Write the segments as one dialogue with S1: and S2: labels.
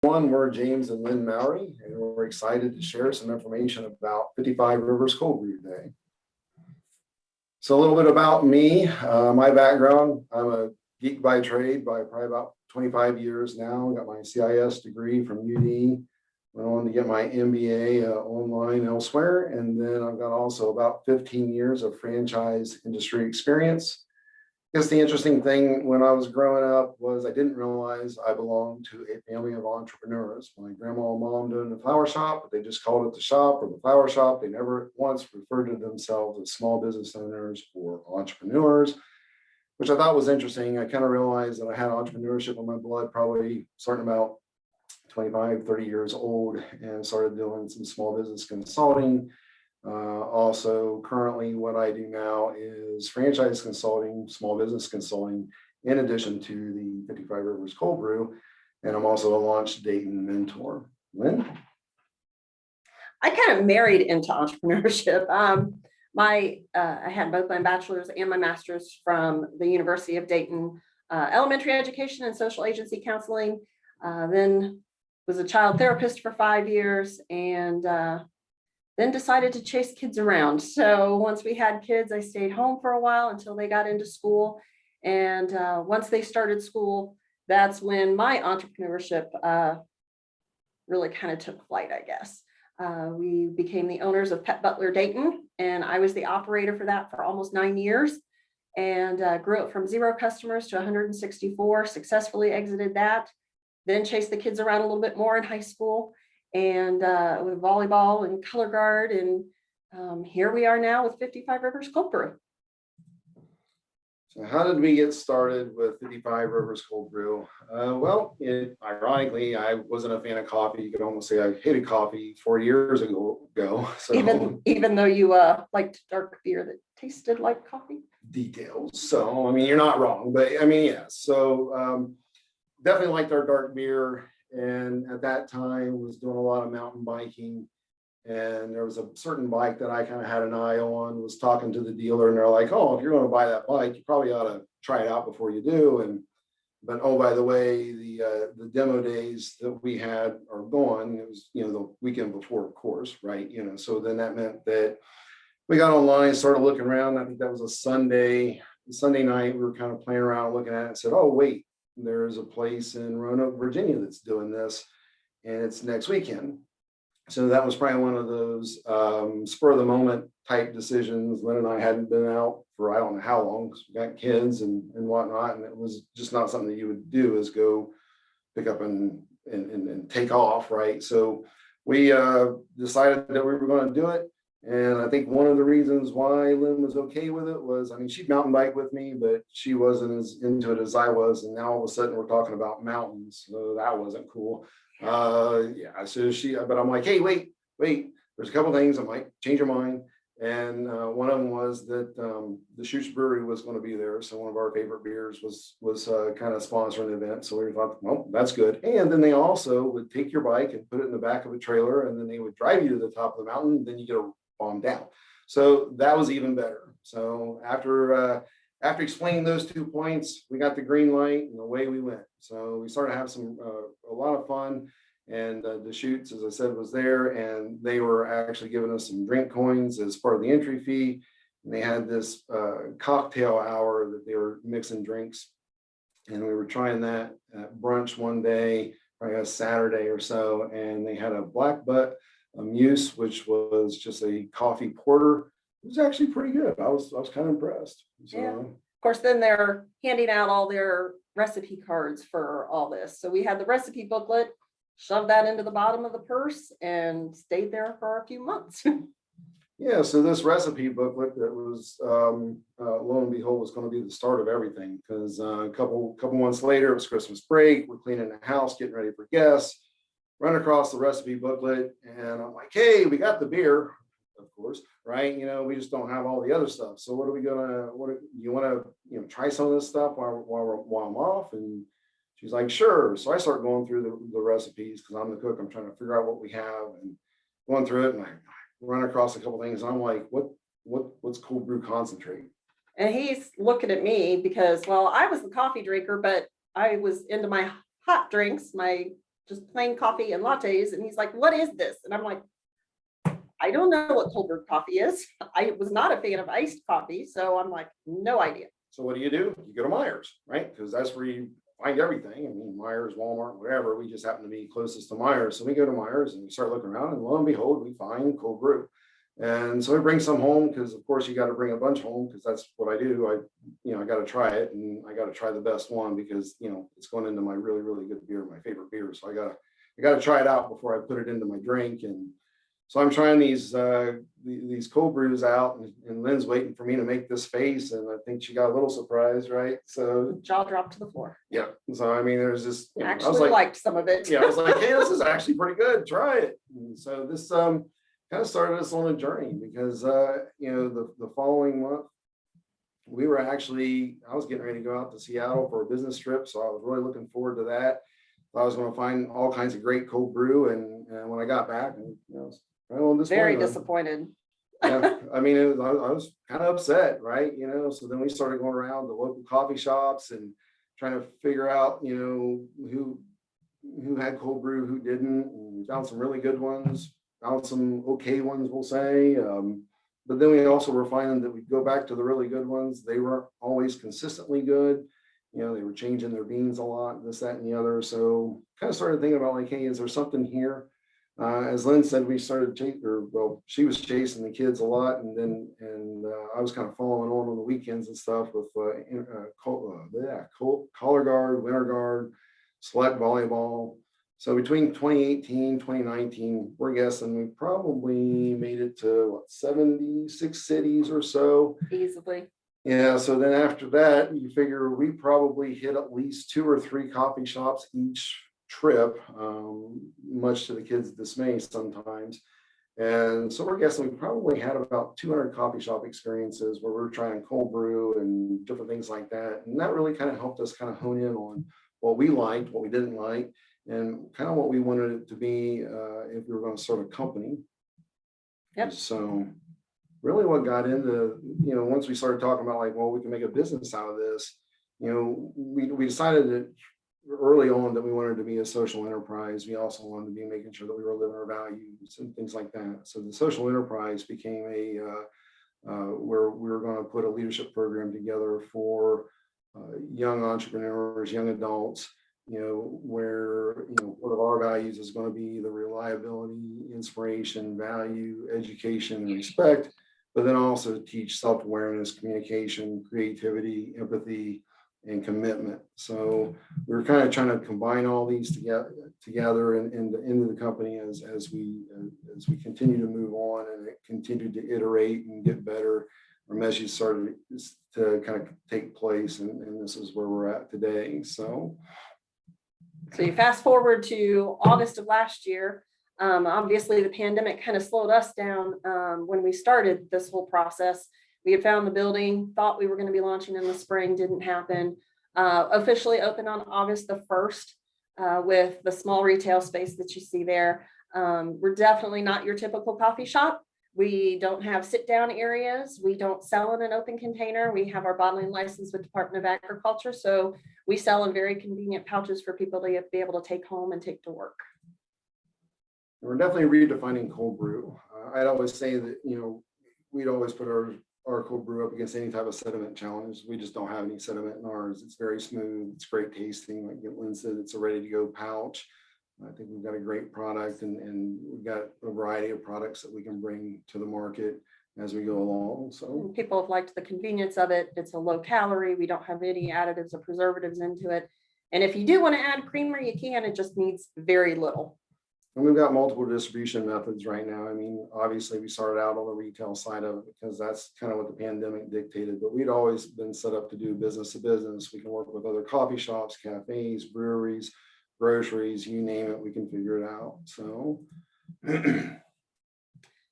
S1: We're James and Lynne Mowery, and we're excited to share some information about 55 Rivers Cold Brew today. So a little bit about me, my background. I'm a geek by trade by probably about 25 years now. Got my CIS degree from UD. Went on to get my MBA online elsewhere. And then I've got also about 15 years of franchise industry experience. I guess the interesting thing when I was growing up was I didn't realize I belonged to a family of entrepreneurs. My grandma and mom owned a flower shop, but they just called it the shop or the flower shop. They never once referred to themselves as small business owners or entrepreneurs, which I thought was interesting. I kind of realized that I had entrepreneurship in my blood, probably starting about 25, 30 years old, and started doing some small business consulting. Also, currently, what I do now is franchise consulting, small business consulting, in addition to the 55 Rivers Cold Brew. And I'm also a launch Dayton mentor. Lynn?
S2: I kind of married into entrepreneurship. I had both my bachelor's and my master's from the University of Dayton, elementary education and social agency counseling. Then was a child therapist for 5 years, and then decided to chase kids around. So once we had kids, I stayed home for a while until they got into school. And once they started school, that's when my entrepreneurship really kind of took flight, I guess. We became the owners of Pet Butler Dayton, and I was the operator for that for almost 9 years, and grew it from 0 customers to 164, successfully exited that, then chased the kids around a little bit more in high school, and with volleyball and color guard, and here we are now with 55 Rivers Cold Brew.
S1: So how did we get started with 55 Rivers Cold Brew? Ironically, I wasn't a fan of coffee. You could almost say I hated coffee 4 years ago. So
S2: even though you liked dark beer that tasted like coffee.
S1: Details. So I mean, you're not wrong, but I mean, yeah. So definitely liked our dark beer. And at that time was doing a lot of mountain biking, and there was a certain bike that I kind of had an eye on, was talking to the dealer, and they're like, oh, if you're going to buy that bike, you probably ought to try it out before you do. But oh, by the way, the demo days that we had are gone. It was, the weekend before, of course, right? So then that meant that we got online, started looking around. I think that was a Sunday night. We were kind of playing around looking at it and said, oh, wait, there's a place in Roanoke, Virginia that's doing this, and it's next weekend. So that was probably one of those spur of the moment type decisions. Lynn and I hadn't been out for I don't know how long, because we got kids and whatnot, and it was just not something that you would do, is go pick up and take off, right? So we decided that we were going to do it. And I think one of the reasons why Lynn was okay with it was, I mean, she'd mountain bike with me, but she wasn't as into it as I was. And now all of a sudden we're talking about mountains. So that wasn't cool. But I'm like, hey, wait, there's a couple things I might change your mind. And one of them was that the Shoots Brewery was going to be there. So one of our favorite beers was kind of sponsoring the event. So we thought, well, that's good. And then they also would take your bike and put it in the back of a trailer, and then they would drive you to the top of the mountain. Then you get a bomb down. So that was even better. So after explaining those 2 points, we got the green light and away we went. So we started to have a lot of fun. And the Shoots, as I said, was there, and they were actually giving us some drink coins as part of the entry fee. And they had this cocktail hour that they were mixing drinks, and we were trying that at brunch one day, probably a Saturday or so, and they had a black butt Muse, which was just a coffee porter. It was actually pretty good. I was kind of impressed. So,
S2: yeah. Of course, then they're handing out all their recipe cards for all this. So we had the recipe booklet, shoved that into the bottom of the purse, and stayed there for a few months.
S1: Yeah, so this recipe booklet that was, lo and behold, was going to be the start of everything, because a couple months later, it was Christmas break. We're cleaning the house, getting ready for guests. Run across the recipe booklet, and I'm like, hey, we got the beer, of course, right? We just don't have all the other stuff. So what you want to, try some of this stuff while I'm off? And she's like, sure. So I start going through the recipes, because I'm the cook. I'm trying to figure out what we have and going through it. And I run across a couple things, and I'm like, what's cold brew concentrate?
S2: And he's looking at me because, well, I was the coffee drinker, but I was into my hot drinks, my just plain coffee and lattes. And he's like, what is this? And I'm like, I don't know what cold brew coffee is. I was not a fan of iced coffee. So I'm like, no idea.
S1: So what do? You go to Myers, right? Because that's where you find everything. I mean, Myers, Walmart, whatever. We just happen to be closest to Myers. So we go to Myers and we start looking around, and lo and behold, we find cold brew. And so we bring some home because, of course, you got to bring a bunch home because that's what I do. I got to try it, and I got to try the best one because, it's going into my really, really good beer, my favorite beer. So I got to try it out before I put it into my drink. And so I'm trying these cold brews out, and Lynn's waiting for me to make this face, and I think she got a little surprised, right? So
S2: Jaw dropped to the floor.
S1: yeah. So I mean, there's this. I was
S2: Actually liked some of it.
S1: yeah, I was like, hey, this is actually pretty good. Try it. And so this kind of started us on a journey because the following month I was getting ready to go out to Seattle for a business trip, so I was really looking forward to that. I was going to find all kinds of great cold brew, and when I got back, and right on this
S2: Very
S1: point,
S2: disappointed.
S1: yeah, I mean, I was kind of upset, right? So then we started going around the local coffee shops and trying to figure out, who had cold brew, who didn't. And we found some really good ones, found some okay ones, we'll say. But then we also were finding that we go back to the really good ones. They weren't always consistently good. They were changing their beans a lot, this, that, and the other. So kind of started thinking about like, hey, is there something here? As Lynn said, we started she was chasing the kids a lot, and I was kind of following on the weekends and stuff with collar guard, winter guard, select volleyball. So between 2018, 2019, we're guessing we probably made it to 76 cities or so.
S2: Easily.
S1: Yeah, so then after that, you figure we probably hit at least 2 or 3 coffee shops each trip, much to the kids' dismay sometimes. And so we're guessing we probably had about 200 coffee shop experiences where we're trying cold brew and different things like that. And that really kind of helped us kind of hone in on what we liked, what we didn't like, and kind of what we wanted it to be if we were going to start a company.
S2: Yep.
S1: So really what got into, once we started talking about like, well, we can make a business out of this, we decided that early on that we wanted to be a social enterprise. We also wanted to be making sure that we were living our values and things like that. So the social enterprise became where we were going to put a leadership program together for young entrepreneurs, young adults, where, one of our values is going to be the reliability, inspiration, value, education, and respect, but then also teach self-awareness, communication, creativity, empathy, and commitment. So we're kind of trying to combine all these together and into the company as we continue to move on and continue to iterate and get better. Our message started to kind of take place, and this is where we're at today. So
S2: you fast forward to August of last year. Obviously, the pandemic kind of slowed us down when we started this whole process. We had found the building, thought we were going to be launching in the spring, didn't happen. Officially opened on August the 1st with the small retail space that you see there. We're definitely not your typical coffee shop. We don't have sit-down areas. We don't sell in an open container. We have our bottling license with Department of Agriculture. So we sell in very convenient pouches for people to be able to take home and take to work.
S1: We're definitely redefining cold brew. I'd always say that, we'd always put our cold brew up against any type of sediment challenge. We just don't have any sediment in ours. It's very smooth. It's great tasting. Like Lynn said, it's a ready to go pouch. I think we've got a great product, and we've got a variety of products that we can bring to the market as we go along. So
S2: people have liked the convenience of it. It's a low calorie. We don't have any additives or preservatives into it. And if you do want to add creamer, you can. It just needs very little.
S1: And we've got multiple distribution methods right now. I mean, obviously we started out on the retail side of it because that's kind of what the pandemic dictated, but we'd always been set up to do business to business. We can work with other coffee shops, cafes, breweries, groceries, you name it, we can figure it out.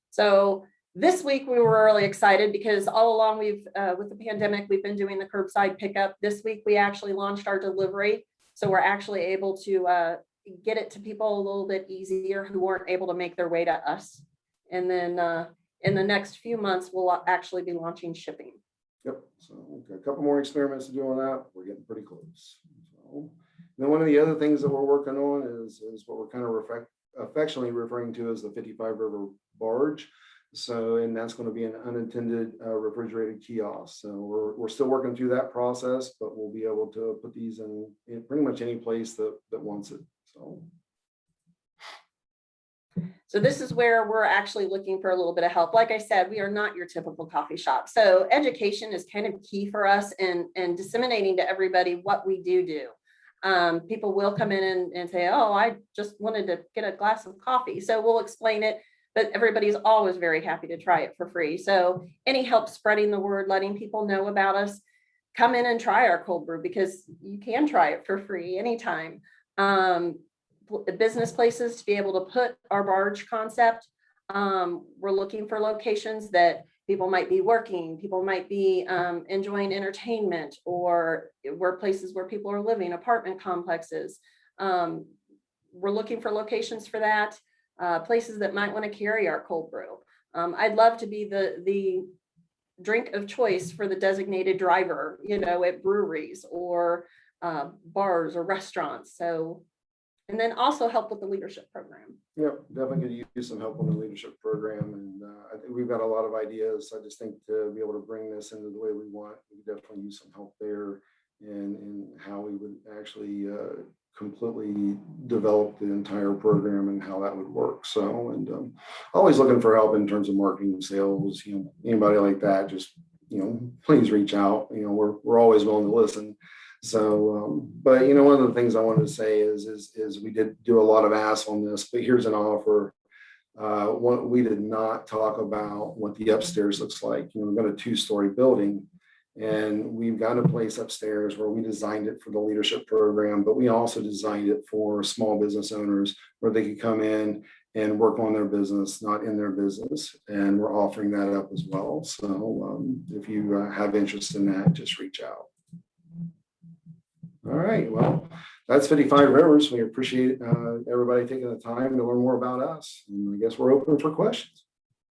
S2: So this week we were really excited because all along with the pandemic, we've been doing the curbside pickup. This week we actually launched our delivery. So we're actually able to get it to people a little bit easier who weren't able to make their way to us. And then in the next few months, we'll actually be launching shipping.
S1: Yep. So we've got a couple more experiments to do on that. We're getting pretty close. So, Then one of the other things that we're working on is what we're kind of affectionately referring to as the 55 River Barge. So, and that's going to be an unattended refrigerated kiosk. So we're still working through that process, but we'll be able to put these in pretty much any place that wants it.
S2: So this is where we're actually looking for a little bit of help. Like I said, we are not your typical coffee shop. So education is kind of key for us and disseminating to everybody what we do. People will come in and say, oh, I just wanted to get a glass of coffee. So we'll explain it, but everybody's always very happy to try it for free. So any help spreading the word, letting people know about us, come in and try our cold brew, because you can try it for free anytime. Business places to be able to put our barge concept. We're looking for locations that people might be working, people might be enjoying entertainment, or places where people are living, apartment complexes. We're looking for locations for that, places that might want to carry our cold brew. I'd love to be the drink of choice for the designated driver, at breweries or bars or restaurants. So, and then also help with the leadership program.
S1: Yeah, definitely could use some help on the leadership program. And I think we've got a lot of ideas. I just think to be able to bring this into the way we want, we definitely use some help there in how we would actually completely develop the entire program and how that would work. So, and always looking for help in terms of marketing, sales, anybody like that, just, please reach out. We're always willing to listen. So, but one of the things I wanted to say is we did do a lot of asks on this, but here's an offer. We did not talk about what the upstairs looks like. We've got a 2-story building, and we've got a place upstairs where we designed it for the leadership program, but we also designed it for small business owners where they could come in and work on their business, not in their business. And we're offering that up as well. So if you have interest in that, just reach out. All right, well, that's 55 Rivers. We appreciate everybody taking the time to learn more about us. And I guess we're open for questions.